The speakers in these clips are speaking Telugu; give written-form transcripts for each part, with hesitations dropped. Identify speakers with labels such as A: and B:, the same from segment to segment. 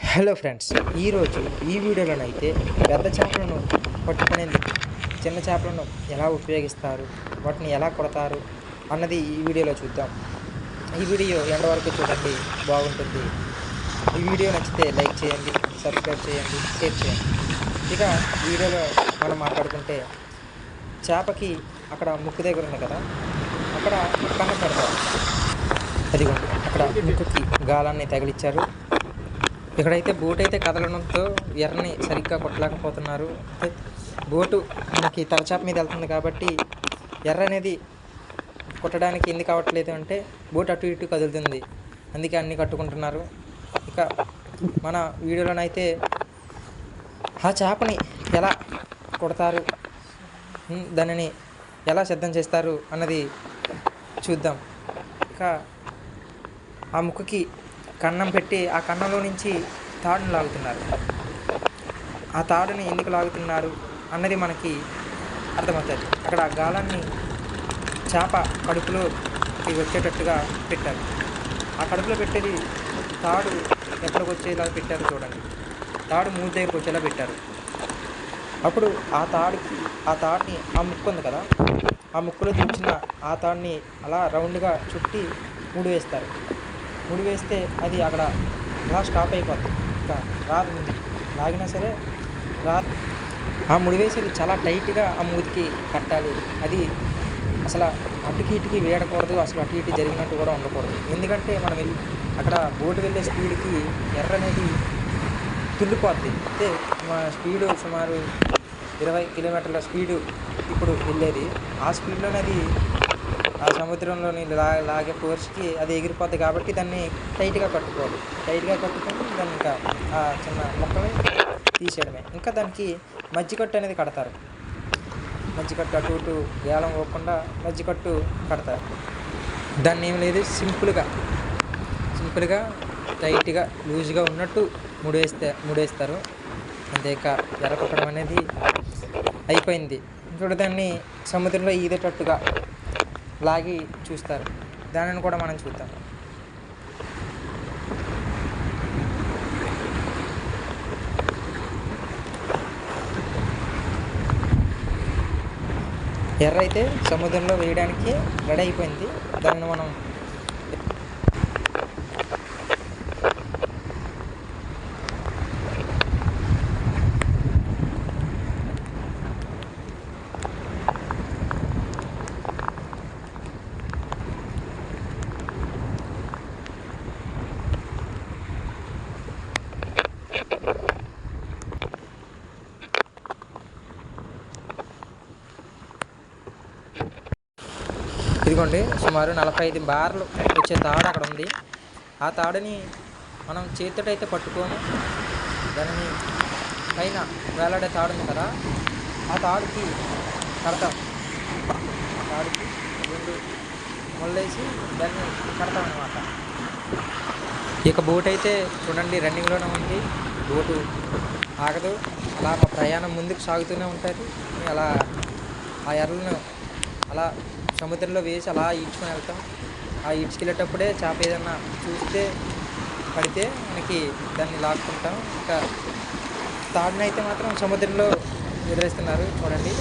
A: హలో ఫ్రెండ్స్, ఈరోజు ఈ వీడియోలోనైతే పెద్ద చేపలను పట్టుకునేందుకు చిన్న చేపలను ఎలా ఉపయోగిస్తారు, వాటిని ఎలా కొడతారు అన్నది ఈ వీడియోలో చూద్దాం. ఈ వీడియో ఎండ్ వరకు చూడండి, బాగుంటుంది. ఈ వీడియో నచ్చితే లైక్ చేయండి, సబ్స్క్రైబ్ చేయండి, షేర్ చేయండి. ఇక వీడియోలో మనం మాట్లాడుకుంటే, చేపకి అక్కడ ముక్కు దగ్గర ఉంది కదా, అక్కడ కన్నం పెడతారు. అదిగోండి, అక్కడ ముక్కుకి గాలాన్ని తగిలిచ్చారు. ఇక్కడైతే బోట్ అయితే కదలడంతో ఎర్రని సరిగ్గా కొట్టలేకపోతున్నారు. బోటు మనకి తలచాప మీద వెళ్తుంది కాబట్టి ఎర్ర అనేది కొట్టడానికి ఎందుకు అవ్వట్లేదు అంటే బోట్ అటు ఇటు కదులుతుంది, అందుకే అన్నీ కట్టుకుంటున్నారు. ఇక మన వీడియోలోనైతే ఆ చేపని ఎలా కొడతారు, దానిని ఎలా సిద్ధం చేస్తారు అన్నది చూద్దాం. ఇక ఆ ముక్కుకి కన్నం పెట్టి ఆ కన్నంలో నుంచి తాడుని లాగుతున్నారు. ఆ తాడుని ఎందుకు లాగుతున్నారు అన్నది మనకి అర్థమవుతుంది. అక్కడ ఆ గాలాన్ని చేప కడుపులోకి వచ్చేటట్టుగా పెట్టారు. ఆ కడుపులో పెట్టేది తాడు ఎక్కడికి వచ్చేలా పెట్టారు చూడండి. తాడు మూడు దగ్గరకు వచ్చేలా పెట్టారు. అప్పుడు ఆ తాడుని ఆ ముక్కు ఉంది కదా, ఆ ముక్కులో దించిన ఆ తాడుని అలా రౌండ్గా చుట్టి ముడి వేస్తారు. ముడి వేస్తే అది అక్కడ అలా స్టాప్ అయిపోతుంది. ఇంకా రాదు, ముందు లాగినా సరే రాదు. ఆ ముడి వేసేది చాలా టైట్గా ఆ మూతికి కట్టాలి. అది అసలు అటుకి ఇటుకి వేయకూడదు, అసలు అటు ఇటు జరిగినట్టు కూడా ఉండకూడదు. ఎందుకంటే మనం అక్కడ బోటు వెళ్ళే స్పీడ్కి ఎర్ర అనేది తుల్లిపోద్ది. అయితే మా స్పీడు సుమారు 20 కిలోమీటర్ల స్పీడు ఇప్పుడు వెళ్ళేది. ఆ స్పీడ్లోనే అది ఆ సముద్రంలోని లాగే ఫోర్స్కి అది ఎగిరిపోద్ది. కాబట్టి దాన్ని టైట్గా కట్టుకోవాలి. టైట్గా కట్టుకొని దాన్ని ఇంకా ఆ చిన్న మొక్కని తీసేయడమే. ఇంకా దానికి మజ్జికట్టు అనేది కడతారు. మజ్జికట్టు అటు ఇటు ఏలం పోకుండా మజ్జికట్టు కడతారు. దాన్ని ఏం లేదు, సింపుల్గా టైట్గా లూజ్గా ఉన్నట్టు ముడేస్తారు. అంతే. ఇక ఎర్ర కొట్టడం అనేది అయిపోయింది. ఇప్పుడు దాన్ని సముద్రంలో ఈదేటట్టుగా లాగి చూస్తారు. దానిని కూడా మనం చూద్దాం. ఎర్ర అయితే సముద్రంలో వేయడానికి రెడీ అయిపోయింది. దాన్ని మనం ఇదిగోండి, సుమారు 45 బార్లు వచ్చే తాడు అక్కడ ఉంది. ఆ తాడుని మనం చేతితో అయితే పట్టుకొని దానిని పైన వేలాడే తాడు ఉంది కదా, ఆ తాడుకి కడతాం. తాడుకి 2 ముళ్ళేసి దాన్ని కడతాం అన్నమాట. ఇక బోట్ అయితే చూడండి రన్నింగ్లోనే ఉంది. బోటు ఆగదు. అలా మా ప్రయాణం ముందుకు సాగుతూనే ఉంటుంది. అలా ఆ ఎర్రలను అలా సముద్రంలో వేసి అలా ఈడ్చుకొని వెళ్తాం. ఆ ఈడ్చుకెళ్ళేటప్పుడే చేప ఏదన్నా చూస్తే పడితే మనకి దాన్ని లాక్కుంటాం. ఇంకా తాడునైతే మాత్రం సముద్రంలో వదిలేస్తున్నారు చూడండి.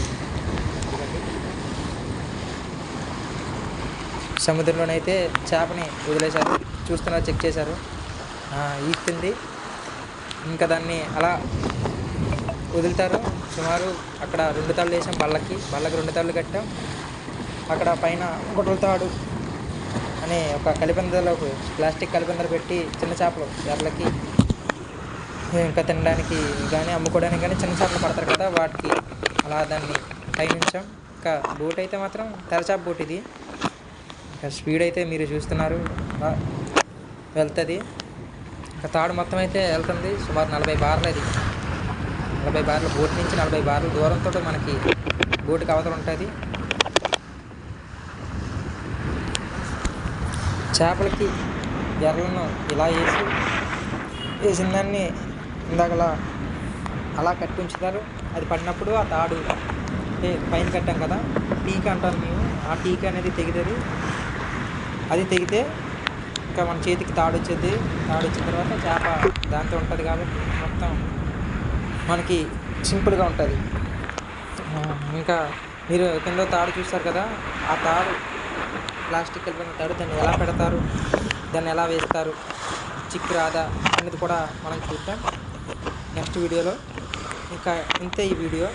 A: సముద్రంలోనైతే చేపని వదిలేశారు. చూస్తున్నారు, చెక్ చేశారు, ఈస్తుంది. ఇంకా దాన్ని అలా వదులుతారు. సుమారు అక్కడ 2 తాళ్ళు వేసాం. బళ్ళకి 2 తాళ్ళు కట్టాం. అక్కడ పైన గుడ్డల తాడు అనే ఒక కలిపిందలో ప్లాస్టిక్ కలిపిందలు పెట్టి చిన్న చేపలు ఎర్రలకి ఇంకా తినడానికి కానీ అమ్ముకోవడానికి కానీ చిన్న చేపలు పడతారు కదా, వాటికి అలా దాన్ని పైనుంచాం. ఇంకా బోట్ అయితే మాత్రం తెరచాప బోట్ ఇది. ఇంకా స్పీడ్ అయితే మీరు చూస్తున్నారు, వెళ్తుంది. ఇంకా తాడు మొత్తం అయితే వెళ్తుంది. సుమారు 40 బార్లు. అది 40 బార్లు బోట్ నుంచి 40 బార్లు దూరంతో మనకి బోటుకి అవతల ఉంటుంది. చేపలకి ఎర్రలను ఇలా వేసిన దాన్ని ఇందాకలా అలా కట్టి ఉంచుతారు. అది పడినప్పుడు ఆ తాడు పైన కట్టాం కదా, టీక అంటారు మేము. ఆ టీక అనేది తెగుతుంది. అది తెగితే ఇంకా మన చేతికి తాడు వచ్చింది. తాడు వచ్చిన తర్వాత చేప దాంతో ఉంటుంది కాబట్టి మొత్తం మనకి సింపుల్గా ఉంటుంది. ఇంకా మీరు కింద తాడు చూస్తారు కదా, ఆ తాడు ప్లాస్టిక్ కలిపిన తాడు దాన్ని ఎలా పెడతారు, దాన్ని ఎలా వేస్తారు, చిక్కు రాదా అనేది కూడా మనం చూద్దాం నెక్స్ట్ వీడియోలో. ఇంకా ఇంతే ఈ వీడియో.